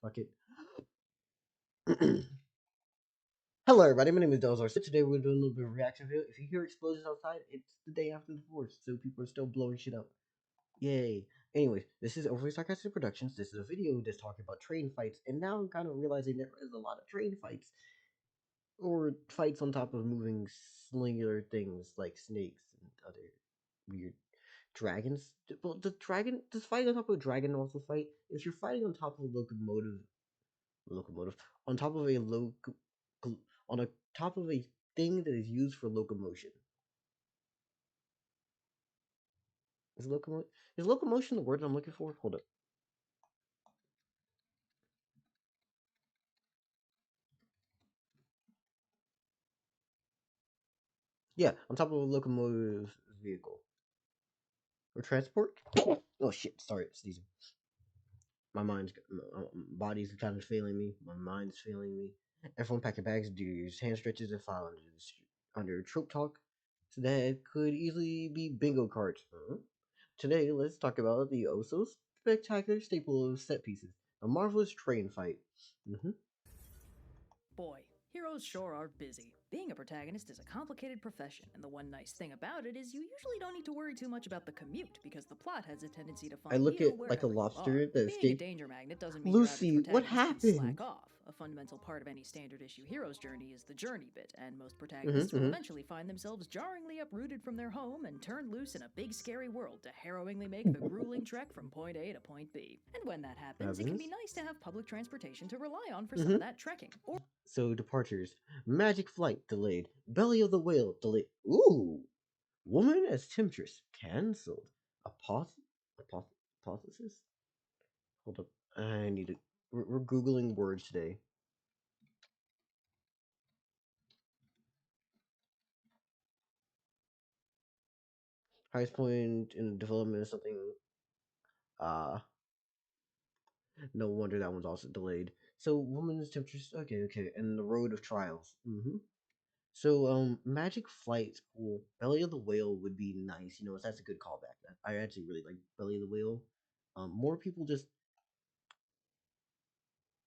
Fuck it. Hello, everybody. My name is Delzar. So today we're doing a little bit of reaction video. If you hear explosions outside, it's the day after the 4th, so people are still blowing shit up. Yay. Anyways, this is Overly Sarcastic Productions. This is a video that's talking about train fights, and now I'm kind of realizing there is a lot of train fights, or fights on top of moving slingular things like snakes and other weird dragons. Well, the dragon, does fighting on top of a dragon also fight? If you're fighting on top of a locomotive on top of a on a top of a thing that is used for locomotion. Is locomotion the word I'm looking for? Hold up. Yeah, on top of a locomotive vehicle or transport. Oh shit! Sorry, sneezing. My body's kind of failing me. My mind's failing me. Everyone pack your bags, do your hand stretches, and file under trope talk. So that could easily be bingo cards. Today, let's talk about the oh so spectacular staple of set pieces, a marvelous train fight. Mm-hmm. Boy, heroes sure are busy. Being a protagonist is a complicated profession, and the one nice thing about it is you usually don't need to worry too much about the commute because the plot has a tendency to I find look you at like a wherever you are. lobster that Being a escaped. danger magnet doesn't mean your average Lucy, what protagonist can happened? slack off. A fundamental part of any standard issue hero's journey is the journey bit, and most protagonists Mm-hmm, will mm-hmm. eventually find themselves jarringly uprooted from their home and turned loose in a big scary world to harrowingly make the grueling trek from point A to point B. And when that happens, it can be nice to have public transportation to rely on for some Mm-hmm. of that trekking. Or So departures: magic flight delayed, belly of the whale delayed. Ooh, woman as temptress cancelled. Apoth- apoth- Hypothesis? Hold up, I need to. We're googling words today. Highest point in development is something. Uh no wonder that one's also delayed. So, woman's temptress. Okay, okay, and the road of trials. So, magic flight's cool. Belly of the whale would be nice. That's a good callback. I actually really like Belly of the whale. More people just.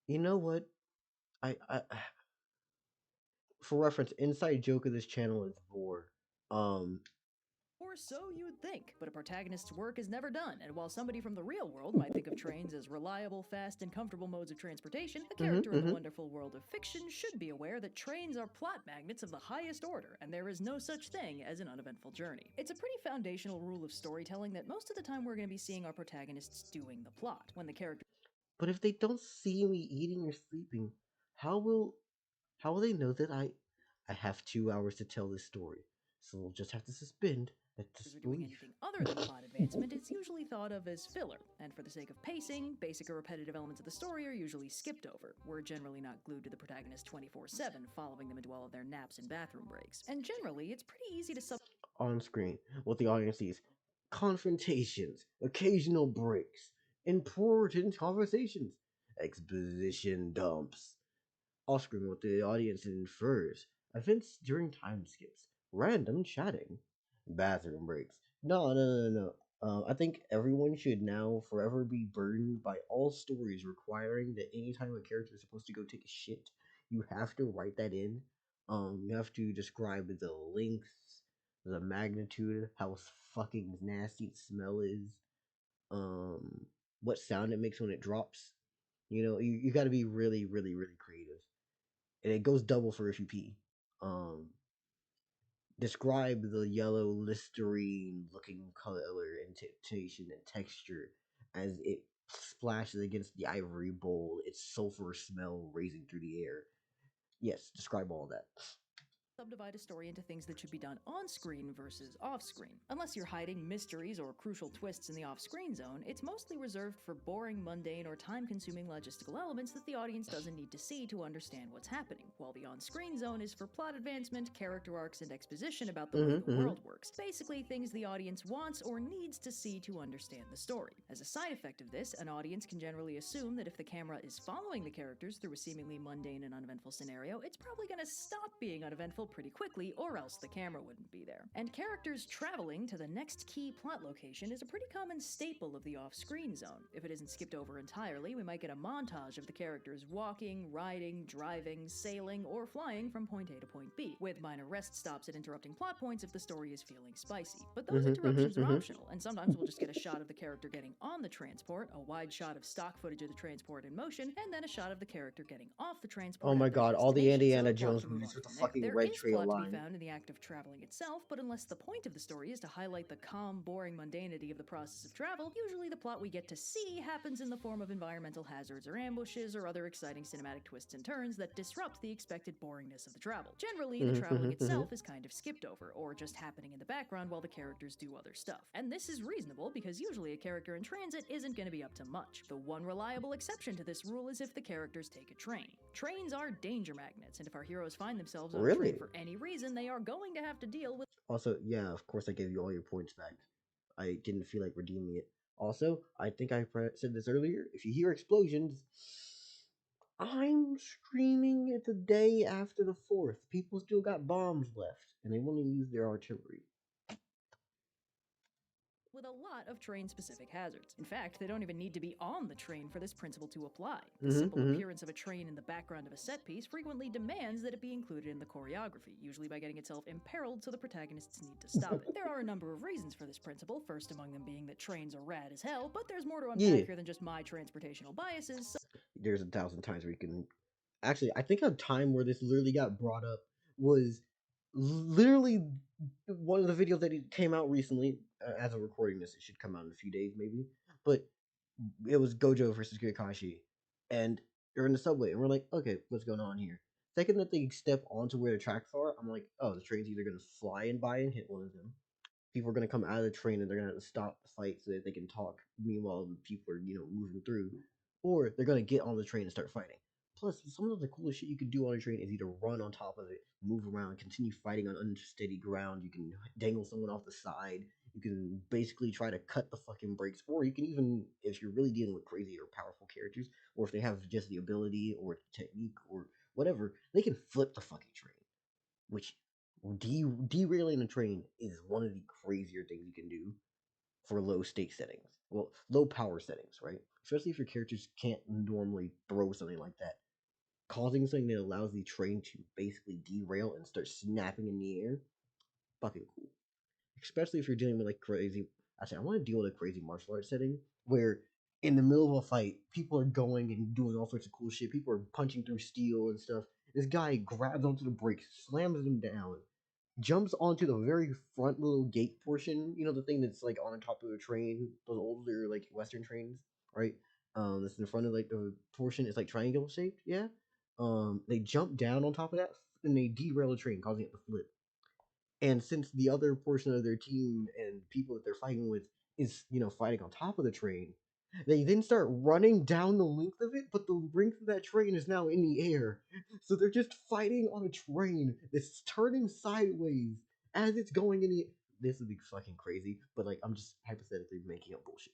You know what? I for reference, inside joke of this channel is vor. Um, Or so you'd think, but a protagonist's work is never done, and while somebody from the real world might think of trains as reliable, fast, and comfortable modes of transportation, a character in the mm-hmm. wonderful world of fiction should be aware that trains are plot magnets of the highest order, and there is no such thing as an uneventful journey. It's a pretty foundational rule of storytelling that most of the time we're going to be seeing our protagonists doing the plot, when the character. But if they don't see me eating or sleeping, how will how will they know that I have 2 hours to tell this story? So we'll just have to suspend that Are doing disbelief. anything other than plot advancement, it's usually thought of as filler, and for the sake of pacing, basic or repetitive elements of the story are usually skipped over. We're generally not glued to the protagonist 24/7, following them into all of their naps and bathroom breaks. And generally, it's pretty easy to On screen, what the audience sees: confrontations, occasional breaks, important conversations, exposition dumps. Off screen, what the audience infers: events during time skips, random chatting, bathroom breaks. No, no, no, no. I think everyone should now forever be burdened by all stories requiring that anytime a character is supposed to go take a shit, you have to write that in. You have to describe the length, the magnitude, how fucking nasty the smell is, what sound it makes when it drops. You got to be really, really, really creative, and it goes double for if you pee. Um, describe the yellow Listerine looking color indentation and texture as it splashes against the ivory bowl, its sulfur smell raising through the air. Yes, describe all that. subdivide a story into things that should be done on screen versus off screen. Unless you're hiding mysteries or crucial twists in the off screen zone, it's mostly reserved for boring, mundane, or time consuming logistical elements that the audience doesn't need to see to understand what's happening, while the on screen zone is for plot advancement, character arcs, and exposition about the way the Mm-hmm. world works. Basically, things the audience wants or needs to see to understand the story. As a side effect of this, an audience can generally assume that if the camera is following the characters through a seemingly mundane and uneventful scenario, it's probably going to stop being uneventful pretty quickly, or else the camera wouldn't be there. And characters traveling to the next key plot location is a pretty common staple of the off-screen zone. If it isn't skipped over entirely, we might get a montage of the characters walking, riding, driving, sailing, or flying from point A to point B, with minor rest stops at interrupting plot points if the story is feeling spicy. But those interruptions are optional, and sometimes we'll just get a shot of the character getting on the transport, a wide shot of stock footage of the transport in motion, and then a shot of the character getting off the transport Oh my at their god, all the destination, so Indiana the plot Jones can move movies on with the from there. fucking There red is trail plot to be line. found in the act of traveling itself, but unless the point of the story is to highlight the calm, boring mundanity of the process of travel, usually the plot we get to see happens in the form of environmental hazards or ambushes or other exciting cinematic twists and turns that disrupt the expected boringness of the travel. Generally, the traveling itself is kind of skipped over, or just happening in the background while the characters do other stuff. And this is reasonable because usually a character in transit isn't going to be up to much. The one reliable exception to this rule is if the characters take a train. Trains are danger magnets, and if our heroes find themselves on a train Really? for any reason, they are going to have to deal with. Also, yeah, of course I gave you all your points back. I didn't feel like redeeming it. Also, I think I said this earlier. If you hear explosions, I'm screaming at the day after the 4th. People still got bombs left, and they want to use their artillery. With a lot of train-specific hazards. In fact, they don't even need to be on the train for this principle to apply. The simple appearance of a train in the background of a set piece frequently demands that it be included in the choreography, usually by getting itself imperiled so the protagonists need to stop it. There are a number of reasons for this principle, first among them being that trains are rad as hell, but there's more to unpack here than just my transportational biases. There's 1,000 times where you can. Actually, I think a time where this literally got brought up was literally one of the videos that came out recently. As of recording this, it should come out in a few days, maybe. But it was Gojo versus Kakashi, and they're in the subway, and we're like, okay, what's going on here? Second that they step onto where the tracks are, I'm like, oh, the train's either gonna fly in by and hit one of them. People are gonna come out of the train and they're gonna have to stop the fight so that they can talk. Meanwhile, the people are moving through, or they're gonna get on the train and start fighting. Plus, some of the coolest shit you can do on a train is either run on top of it, move around, continue fighting on unsteady ground. You can dangle someone off the side. You can basically try to cut the fucking brakes, or you can even, if you're really dealing with crazy or powerful characters, or if they have just the ability or technique or whatever, they can flip the fucking train. Which derailing a train is one of the crazier things you can do for low stake settings. Well, low power settings, right? Especially if your characters can't normally throw something like that. Causing something that allows the train to basically derail and start snapping in the air, fucking cool. Especially if you're dealing with like crazy. Actually, I want to deal with a crazy martial arts setting where in the middle of a fight, people are going and doing all sorts of cool shit. People are punching through steel and stuff. This guy grabs onto the brakes, slams them down, jumps onto the very front little gate portion. You know, the thing that's like on top of the train, those older like Western trains, right? That's in front of like the portion. It's like triangle shaped. Yeah. They jump down on top of that and they derail the train, causing it to flip. And since the other portion of their team and people that they're fighting with is, fighting on top of the train, they then start running down the length of it, but the length of that train is now in the air. So they're just fighting on a train that's turning sideways as it's going in the. This would be fucking crazy, but like I'm just hypothetically making up bullshit.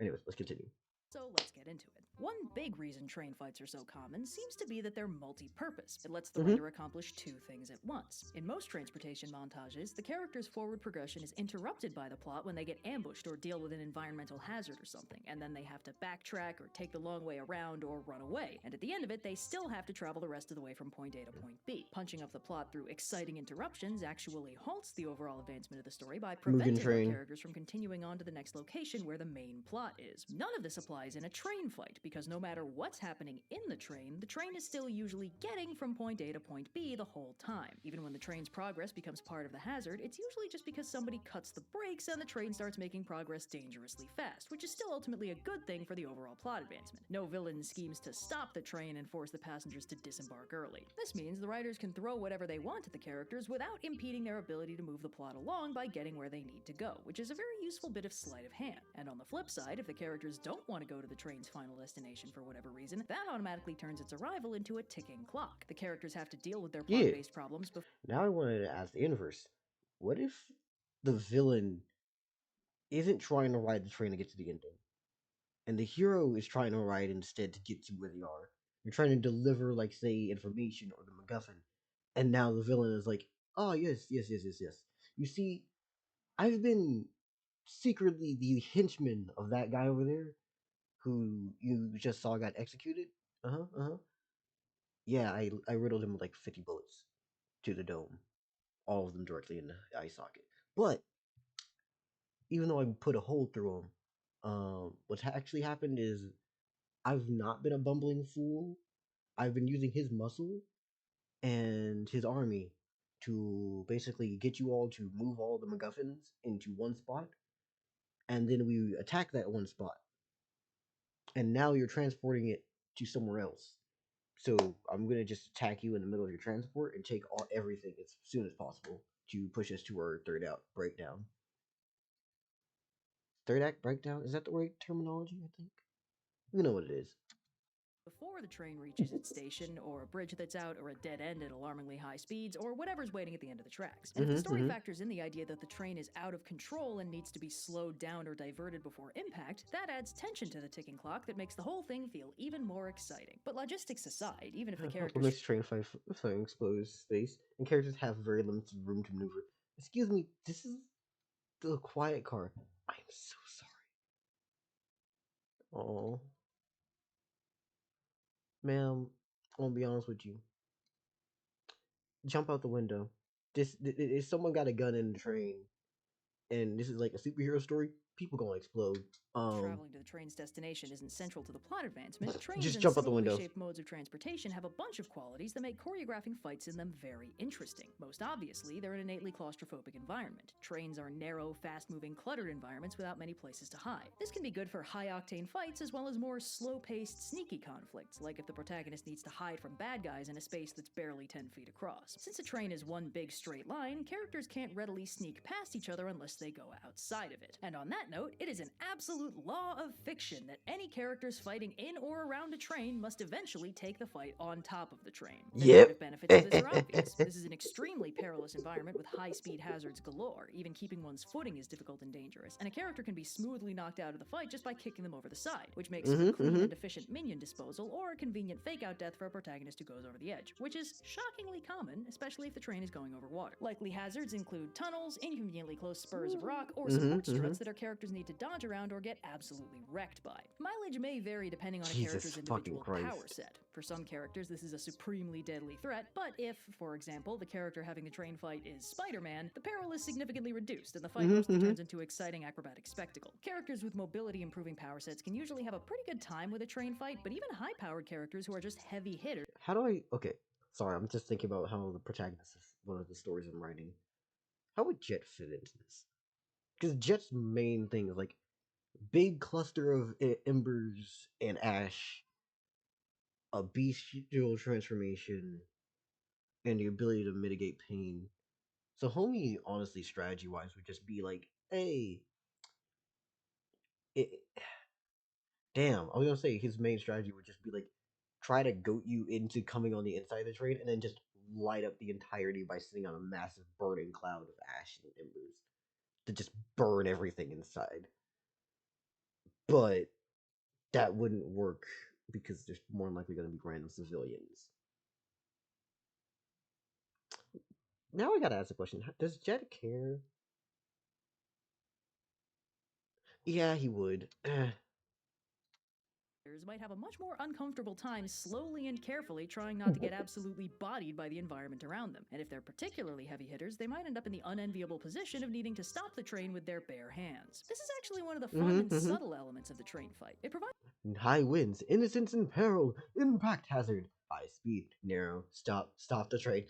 Anyways, let's continue. So let's get into it. One big reason train fights are so common seems to be that they're multi-purpose. It lets the writer accomplish two things at once. In most transportation montages, the character's forward progression is interrupted by the plot when they get ambushed or deal with an environmental hazard or something, and then they have to backtrack or take the long way around or run away. And at the end of it, they still have to travel the rest of the way from point A to point B. Punching up the plot through exciting interruptions actually halts the overall advancement of the story by preventing our characters from continuing on to the next location where the main plot is. None of this applies in a train fight, because no matter what's happening in the train is still usually getting from point A to point B the whole time. Even when the train's progress becomes part of the hazard, it's usually just because somebody cuts the brakes and the train starts making progress dangerously fast, which is still ultimately a good thing for the overall plot advancement. No villain schemes to stop the train and force the passengers to disembark early. This means the writers can throw whatever they want at the characters without impeding their ability to move the plot along by getting where they need to go, which is a very useful bit of sleight of hand. And on the flip side, if the characters don't want to go to the train's final destination for whatever reason, that automatically turns its arrival into a ticking clock. The characters have to deal with their plot-based problems before. Now I wanted to ask the inverse. What if the villain isn't trying to ride the train to get to the ending, and the hero is trying to ride instead to get to where they are? You're trying to deliver, like, say, information or the MacGuffin, and now the villain is like, Oh yes, yes, yes, yes, yes. You see, I've been secretly the henchman of that guy over there who you just saw got executed. Uh huh. Uh huh. Yeah, I riddled him with like 50 bullets to the dome, all of them directly in the eye socket. But even though I put a hole through him, what's actually happened is I've not been a bumbling fool. I've been using his muscle and his army to basically get you all to move all the MacGuffins into one spot, and then we attack that one spot, and now you're transporting it to somewhere else. So I'm gonna just attack you in the middle of your transport and take everything as soon as possible to push us to our third out breakdown. Third act breakdown, is that the right terminology? I think you know what it is. Before the train reaches its station, or a bridge that's out, or a dead end at alarmingly high speeds, or whatever's waiting at the end of the tracks. And if the story Mm-hmm. factors in the idea that the train is out of control and needs to be slowed down or diverted before impact, that adds tension to the ticking clock that makes the whole thing feel even more exciting. But logistics aside, even if the What characters makes train fighting explode space and characters have very limited room to maneuver? Excuse me, this is the quiet car. I'm so sorry. Oh, ma'am, I'm gonna be honest with you. Jump out the window. If someone got a gun in the train, and this is like a superhero story, people gonna explode. Um, traveling to the train's destination isn't central to the plot advancement, trains just and jump out the similarly window. shaped modes of transportation have a bunch of qualities that make choreographing fights in them very interesting. Most obviously, they're an innately claustrophobic environment. Trains are narrow, fast-moving, cluttered environments without many places to hide. This can be good for high-octane fights as well as more slow-paced, sneaky conflicts, like if the protagonist needs to hide from bad guys in a space that's barely 10 feet across. Since a train is one big straight line, characters can't readily sneak past each other unless they go outside of it. And on that note, it is an absolute law of fiction that any characters fighting in or around a train must eventually take the fight on top of the train. The Yep. negative benefits of this are obvious. This is an extremely perilous environment with high-speed hazards galore. Even keeping one's footing is difficult and dangerous, and a character can be smoothly knocked out of the fight just by kicking them over the side, which makes for clean and efficient minion disposal or a convenient fake-out death for a protagonist who goes over the edge, which is shockingly common, especially if the train is going over water. Likely hazards include tunnels, inconveniently close spurs of rock, or support struts that our characters need to dodge around or get absolutely wrecked by. Mileage may vary depending on a Jesus character's fucking individual Christ. power set. For some characters, this is a supremely deadly threat, but if, for example, the character having the train fight is Spider-Man, the peril is significantly reduced and the fight mostly turns into exciting acrobatic spectacle. Characters with mobility-improving power sets can usually have a pretty good time with a train fight, but even high-powered characters who are just heavy hitters. How do I? Okay, sorry. I'm just thinking about how the protagonist is one of the stories I'm writing. How would Jet fit into this? Because Jet's main thing is like big cluster of embers and ash, a bestial transformation, and the ability to mitigate pain. So homie, honestly, strategy wise, would just be like, hey, it, damn. I was gonna say his main strategy would just be like, try to goat you into coming on the inside of the train, and then just light up the entirety by sitting on a massive burning cloud of ash and embers to just burn everything inside. But that wouldn't work because there's more than likely going to be random civilians. Now I gotta ask a question: does Jet care? Yeah, he would. Might have a much more uncomfortable time slowly and carefully trying not to get absolutely bodied by the environment around them. And if they're particularly heavy hitters, they might end up in the unenviable position of needing to stop the train with their bare hands. This is actually one of the fun and subtle elements of the train fight. It provides High winds, innocence in peril, impact hazard, high speed, narrow, stop the train,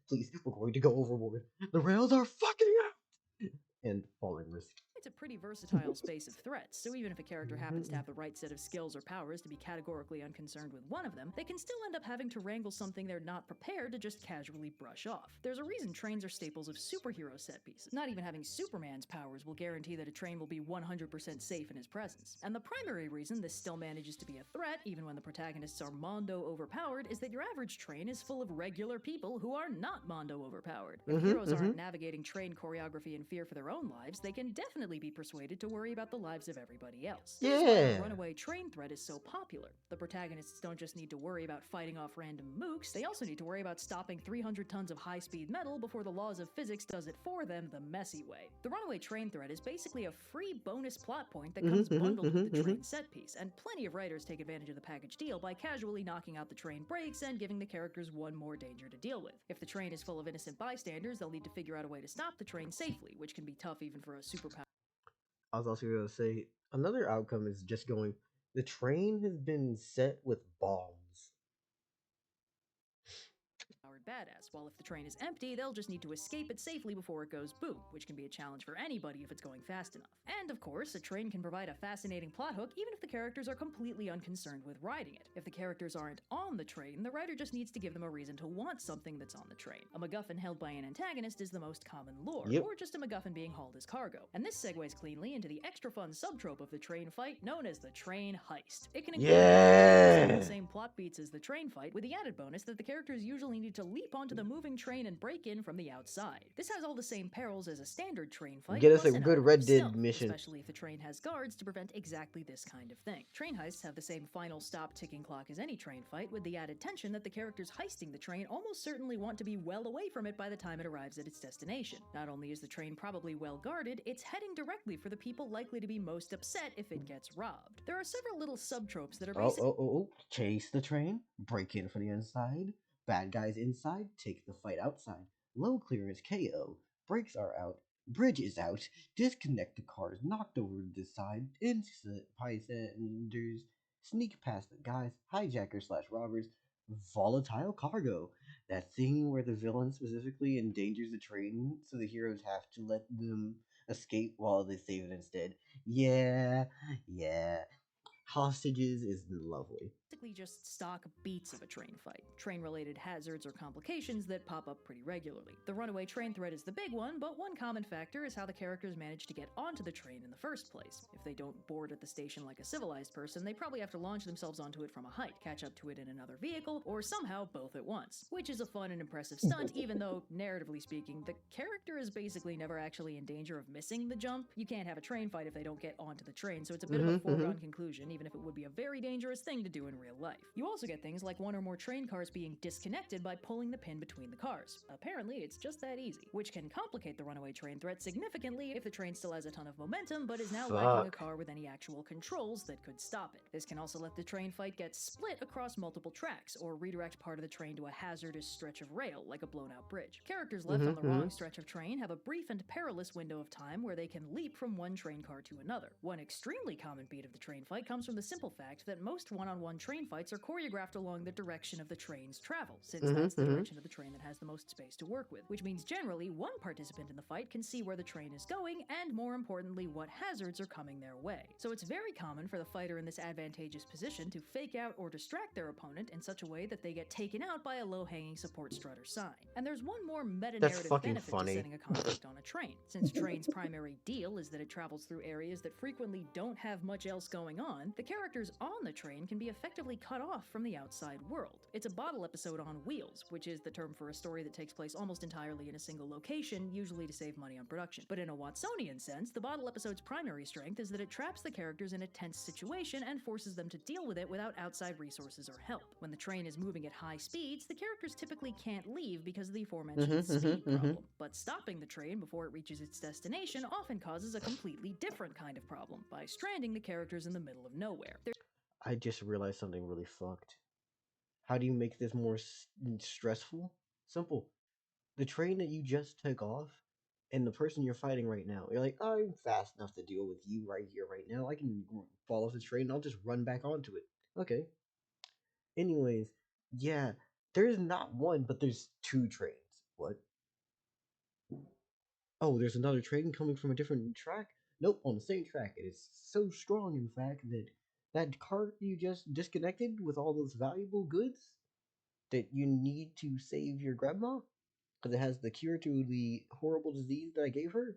please, we're going to go overboard. The rails are fucking out! And falling risk. it's a pretty versatile space of threats, so even if a character happens to have the right set of skills or powers to be categorically unconcerned with one of them, they can still end up having to wrangle something they're not prepared to just casually brush off. There's a reason trains are staples of superhero set pieces. Not even having Superman's powers will guarantee that a train will be 100% safe in his presence. And the primary reason this still manages to be a threat, even when the protagonists are mondo overpowered, is that your average train is full of regular people who are not mondo overpowered. If heroes aren't navigating train choreography in fear for their own lives, they can definitely easily be persuaded to worry about the lives of everybody else. This is why the Yeah. runaway train thread is so popular. The protagonists don't just need to worry about fighting off random mooks, they also need to worry about stopping 300 tons of high-speed metal before the laws of physics does it for them the messy way. The runaway train thread is basically a free bonus plot point that comes bundled with the train set piece, and plenty of writers take advantage of the package deal by casually knocking out the train brakes and giving the characters one more danger to deal with. If the train is full of innocent bystanders, they'll need to figure out a way to stop the train safely, which can be tough even for a superpower. I was also going to say another outcome is just going. The train has been set with bombs. Badass, while if the train is empty, they'll just need to escape it safely before it goes boom, which can be a challenge for anybody if it's going fast enough. And of course, a train can provide a fascinating plot hook even if the characters are completely unconcerned with riding it. If the characters aren't on the train, the writer just needs to give them a reason to want something that's on the train. A MacGuffin held by an antagonist is the most common lore, Yep. or just a MacGuffin being hauled as cargo. And this segues cleanly into the extra fun subtrope of the train fight known as the train heist. It can include Yeah. the same plot beats as the train fight, with the added bonus that the characters usually need to leap onto the moving train and break in from the outside. This has all the same perils as a standard train fight, Get us plus a an good element Red of Dead stealth, mission. especially if the train has guards to prevent exactly this kind of thing. Train heists have the same final stop ticking clock as any train fight, with the added tension that the characters heisting the train almost certainly want to be well away from it by the time it arrives at its destination. Not only is the train probably well guarded, it's heading directly for the people likely to be most upset if it gets robbed. There are several little subtropes that are basically Chase the train, break in from the inside. Bad guys inside, take the fight outside. Low clearance KO. Brakes are out. Bridge is out. Disconnect the cars, knocked over to the side. Instant bystanders. Sneak past the guys. Hijackers slash robbers. Volatile cargo. That thing where the villain specifically endangers the train, so the heroes have to let them escape while they save it instead. Yeah, yeah. Hostages is lovely. just stock beats of a train fight, train-related hazards or complications that pop up pretty regularly. The runaway train thread is the big one, but one common factor is how the characters manage to get onto the train in the first place. If they don't board at the station like a civilized person, they probably have to launch themselves onto it from a height, catch up to it in another vehicle, or somehow both at once. Which is a fun and impressive stunt, even though, narratively speaking, the character is basically never actually in danger of missing the jump. You can't have a train fight if they don't get onto the train, so it's a bit of a foregone conclusion, even if it would be a very dangerous thing to do in real life. You also get things like one or more train cars being disconnected by pulling the pin between the cars. Apparently, it's just that easy, which can complicate the runaway train threat significantly if the train still has a ton of momentum but is now lacking a car with any actual controls that could stop it. This can also let the train fight get split across multiple tracks, or redirect part of the train to a hazardous stretch of rail, like a blown-out bridge. Characters left on the wrong stretch of train have a brief and perilous window of time where they can leap from one train car to another. One extremely common beat of the train fight comes from the simple fact that most one-on-one train fights are choreographed along the direction of the train's travel, since that's the direction of the train that has the most space to work with, which means generally one participant in the fight can see where the train is going and, more importantly, what hazards are coming their way. So it's very common for the fighter in this advantageous position to fake out or distract their opponent in such a way that they get taken out by a low-hanging support strut or sign. And there's one more meta-narrative benefit to setting a conflict on a train. Since train's primary deal is that it travels through areas that frequently don't have much else going on, the characters on the train can be effectively cut off from the outside world. It's a bottle episode on wheels, which is the term for a story that takes place almost entirely in a single location, usually to save money on production. But in a Watsonian sense, the bottle episode's primary strength is that it traps the characters in a tense situation and forces them to deal with it without outside resources or help. When the train is moving at high speeds, the characters typically can't leave because of the aforementioned speed problem. But stopping the train before it reaches its destination often causes a completely different kind of problem, by stranding the characters in the middle of nowhere. I just realized something really fucked. How do you make this more stressful? Simple. The train that you just took off and the person you're fighting right now, you're like, I'm fast enough to deal with you right here, right now. I can fall off the train and I'll just run back onto it. Okay. Anyways, yeah, there's not one, but there's two trains. What? Oh, there's another train coming from a different track? Nope, on the same track. It is so strong, in fact, that that cart you just disconnected with all those valuable goods that you need to save your grandma because it has the cure to the horrible disease that I gave her.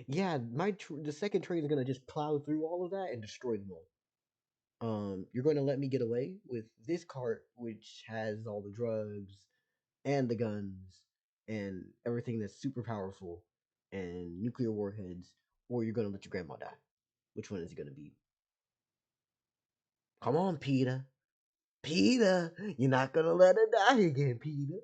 Yeah, the second train is gonna just plow through all of that and destroy them all. You're going to let me get away with this cart, which has all the drugs and the guns and everything that's super powerful. and nuclear warheads, or you're gonna let your grandma die. Which one is it gonna be? Come on, Peter. Peter, you're not gonna let her die again, Peter.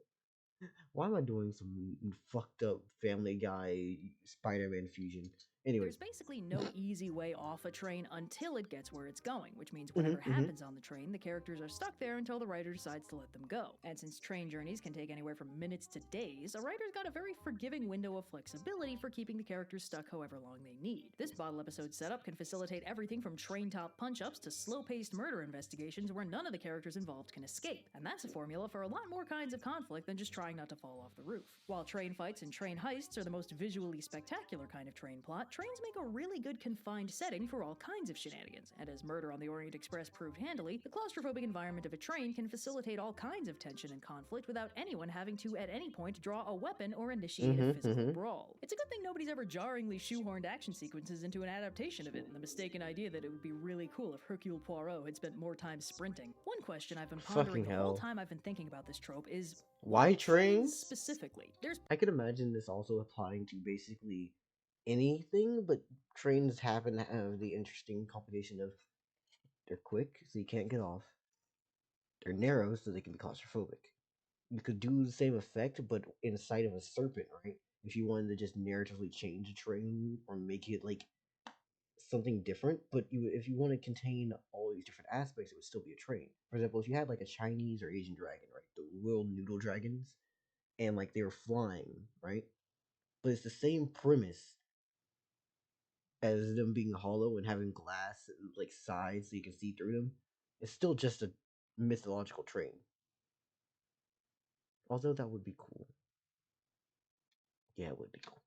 Why am I doing some fucked up Family Guy Spider-Man fusion? Anyway. There's basically no easy way off a train until it gets where it's going, which means Hmm. whatever happens on the train, the characters are stuck there until the writer decides to let them go. And since train journeys can take anywhere from minutes to days, a writer's got a very forgiving window of flexibility for keeping the characters stuck however long they need. This bottle episode setup can facilitate everything from train top punch-ups to slow-paced murder investigations where none of the characters involved can escape. And that's a formula for a lot more kinds of conflict than just trying not to fall off the roof. While train fights and train heists are the most visually spectacular kind of train plot, trains make a really good confined setting for all kinds of shenanigans, and as Murder on the Orient Express proved handily, the claustrophobic environment of a train can facilitate all kinds of tension and conflict without anyone having to at any point draw a weapon or initiate a physical brawl. It's a good thing nobody's ever jarringly shoehorned action sequences into an adaptation of it, and the mistaken idea that it would be really cool if Hercule Poirot had spent more time sprinting. One question I've been pondering Fucking the whole hell. time I've been thinking about this trope is Why trains? specifically. There's I could imagine this also applying to basically anything, but trains happen to have the interesting combination of they're quick, so you can't get off. They're narrow, so they can be claustrophobic. You could do the same effect, but inside of a serpent, right? If you wanted to just narratively change a train or make it like something different, but if you want to contain all these different aspects, it would still be a train. For example, if you had like a Chinese or Asian dragon, right? The royal noodle dragons, and like they were flying, right? But it's the same premise as them being hollow and having glass and like sides so you can see through them. It's still just a mythological train. Although that would be cool. Yeah, it would be cool.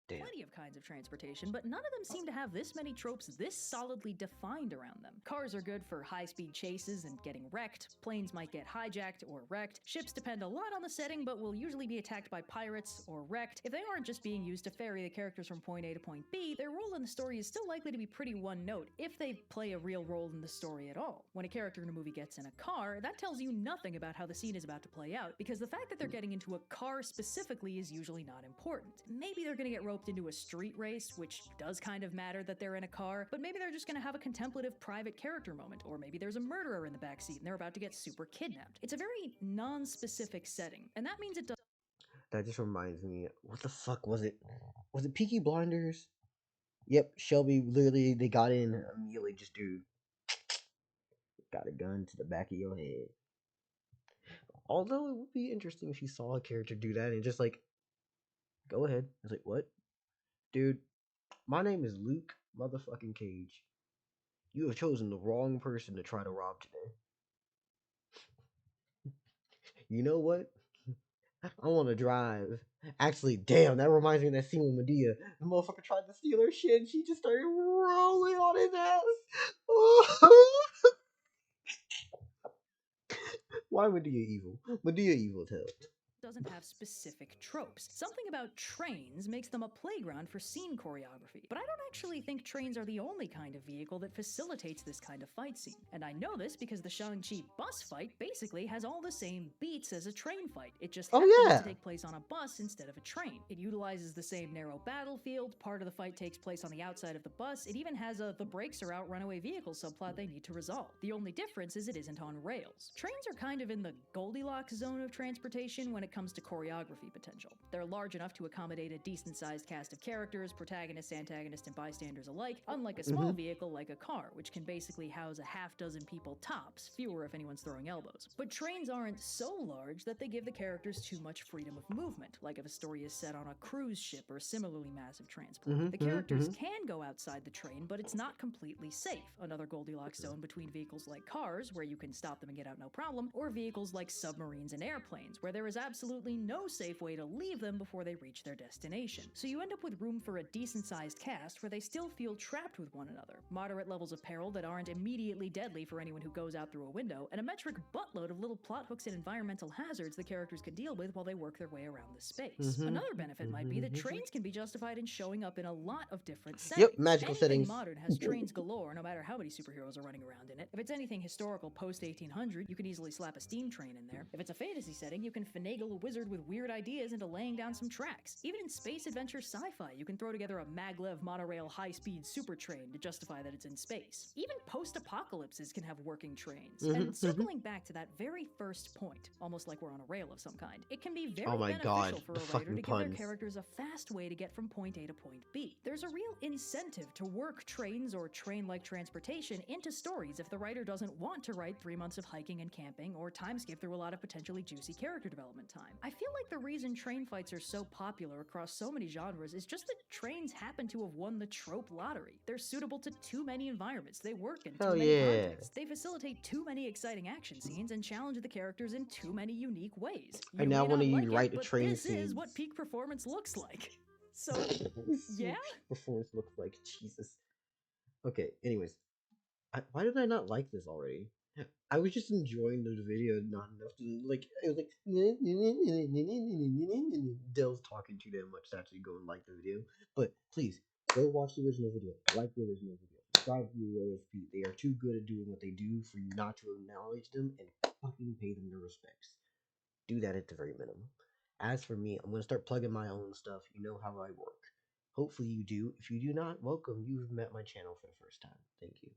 Damn. plenty of kinds of transportation, but none of them seem to have this many tropes this solidly defined around them. Cars are good for high-speed chases and getting wrecked, planes might get hijacked or wrecked, ships depend a lot on the setting but will usually be attacked by pirates or wrecked. If they aren't just being used to ferry the characters from point A to point B, their role in the story is still likely to be pretty one-note, if they play a real role in the story at all. When a character in a movie gets in a car, that tells you nothing about how the scene is about to play out, because the fact that they're getting into a car specifically is usually not important. Maybe they're gonna get roped into a street race, which does kind of matter that they're in a car, but maybe they're just gonna have a contemplative private character moment, or maybe there's a murderer in the backseat and they're about to get super kidnapped. It's a very non-specific setting, and that means it does. That just reminds me. What the fuck was it? Was it Peaky Blinders? Yep, Shelby literally they got in immediately. Just dude got a gun to the back of your head. Although it would be interesting if you saw a character do that and just like, go ahead. I was like, what, dude? My name is Luke motherfucking Cage. You have chosen the wrong person to try to rob today. You know what? I want to drive. Actually, damn, that reminds me of that scene with Medea. The motherfucker tried to steal her shit and she just started rolling on his ass. Why Medea evil? Medea evil as hell. Doesn't have specific tropes. Something about trains makes them a playground for scene choreography. But I don't actually think trains are the only kind of vehicle that facilitates this kind of fight scene. And I know this because the Shang-Chi bus fight basically has all the same beats as a train fight. It just happens to take place on a bus instead of a train. It utilizes the same narrow battlefield, part of the fight takes place on the outside of the bus, it even has a the brakes are out runaway vehicle subplot they need to resolve. The only difference is it isn't on rails. Trains are kind of in the Goldilocks zone of transportation when it comes to choreography potential. They're large enough to accommodate a decent-sized cast of characters, protagonists, antagonists, and bystanders alike, unlike a small vehicle like a car, which can basically house a half-dozen people tops, fewer if anyone's throwing elbows. But trains aren't so large that they give the characters too much freedom of movement, like if a story is set on a cruise ship or similarly massive transport. The characters can go outside the train, but it's not completely safe, another Goldilocks zone between vehicles like cars, where you can stop them and get out no problem, or vehicles like submarines and airplanes, where there is absolutely no safe way to leave them before they reach their destination. So you end up with room for a decent-sized cast where they still feel trapped with one another, moderate levels of peril that aren't immediately deadly for anyone who goes out through a window, and a metric buttload of little plot hooks and environmental hazards the characters can deal with while they work their way around the space. Another benefit might be that trains can be justified in showing up in a lot of different settings. Yep, magical Anything settings. modern has trains galore, no matter how many superheroes are running around in it. If it's anything historical post-1800, you can easily slap a steam train in there. If it's a fantasy setting, you can finagle little wizard with weird ideas into laying down some tracks. Even in space adventure sci-fi, you can throw together a maglev monorail high-speed super train to justify that it's in space. Even post-apocalypses can have working trains. And circling back to that very first point, almost like we're on a rail of some kind, it can be very Oh my beneficial god, for the a writer fucking to give their puns. characters a fast way to get from point A to point B. There's a real incentive to work trains or train-like transportation into stories if the writer doesn't want to write 3 months of hiking and camping or time skip through a lot of potentially juicy character development time. I feel like the reason train fights are so popular across so many genres is just that trains happen to have won the trope lottery. They're suitable to too many environments, they work in Hell too many yeah. contexts, they facilitate too many exciting action scenes and challenge the characters in too many unique ways. I You now may want not to like write it, the but train this scenes. is what peak performance looks like. So, This is yeah? what performance looks like. Jesus. Okay. Anyways, why did I not like this already? I was just enjoying the video, not enough to like. It was like Dell's talking too damn much to actually go and like the video. But please go watch the original video. Like the original video. Subscribe to the OSP. They are too good at doing what they do for you not to acknowledge them and fucking pay them their respects. Do that at the very minimum. As for me, I'm gonna start plugging my own stuff. You know how I work. Hopefully you do. If you do not, welcome. You've met my channel for the first time. Thank you.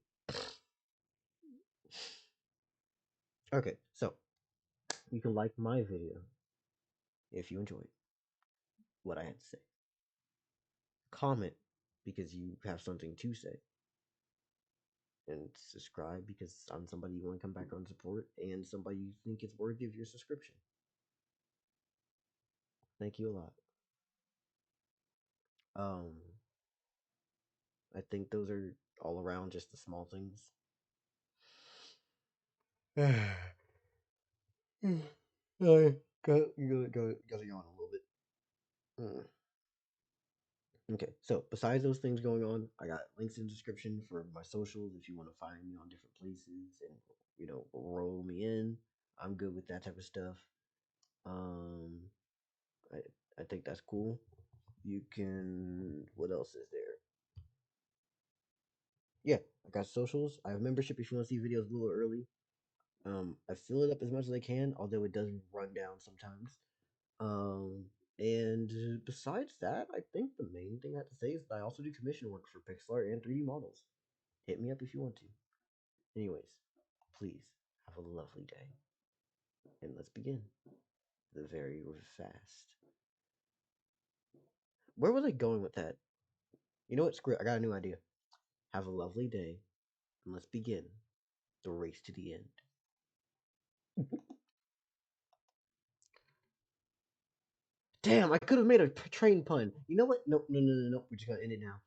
Okay, so you can like my video if you enjoyed what I had to say. Comment because you have something to say. And subscribe because I'm somebody you want to come back on support and somebody you think is worthy of your subscription. Thank you a lot. I think those are all around just the small things. Gotta yawn a little bit. Okay, so besides those things going on, I got links in the description for my socials if you want to find me on different places and roll me in. I'm good with that type of stuff. Um, I I think that's cool. You can. What else is there? Yeah, I got socials. I have membership if you want to see videos a little early. I fill it up as much as I can, although it does run down sometimes. Um, and besides that, I think the main thing I have to say is that I also do commission work for pixel art and 3D models. Hit me up if you want to. Anyways, please have a lovely day. And let's begin. The very fast. Where was I going with that? You know what? Screw it. I got a new idea. Have a lovely day. And let's begin the race to the end. Damn, I could have made a train pun. You know what? Nope, no. We're just gonna end it now.